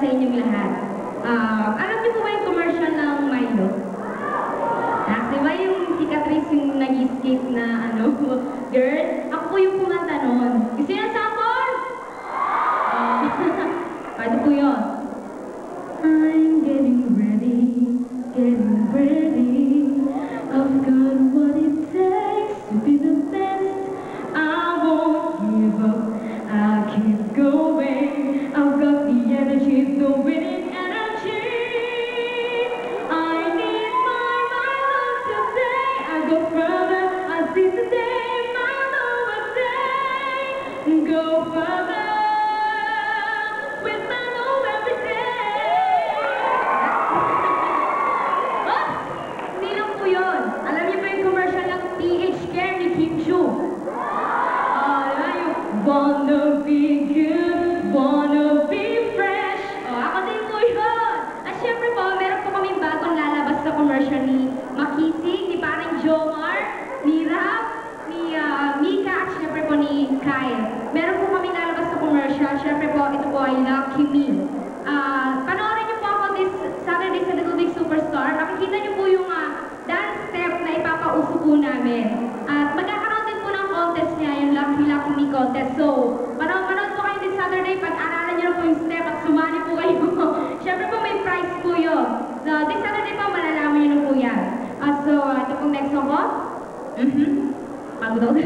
sa inyong lahat. Alam niyo po ba yung commercial ng Milo? Di ba yung si Catrice yung nag-escape na girl? Ako po yung kumanta noon. Gusto niyo ang sample? Paano po yun? I'm getting ready. I've got what it takes to be the best. I won't give up. I'll keep going. I've got the energy, the winning energy. I need my Milo today. I go further. I see today. Milo a day. Go further. With Milo every day. Oh! Hindi lang po yun. Alam niyo ba yung commercial ng PH Care ni Kim Chu? Wanna be good, wanna be fresh. Ako din po yun. At syempre po, meron po kaming bagong lalabas sa commercial ni Makisig, ni paring Jomar, ni Rap, ni Mika, at syempre po ni Kyle. Meron po kaming lalabas sa commercial. Syempre po, ito po ay Lucky Me. Panoorin niyo po ako this Saturday sa Little Big Superstar. Makikita niyo po yung dance step na ipapauso po namin. At magkakaroon din po ng contest niya, yung Lucky Me contest. So, manood po kayo this Saturday, pag-aralan niyo na po yung step at sumali po kayo. Siyempre po may prize po yun. So, this Saturday po, malalaman niyo na po yan. So, ito pong next song ko. Pagod ako.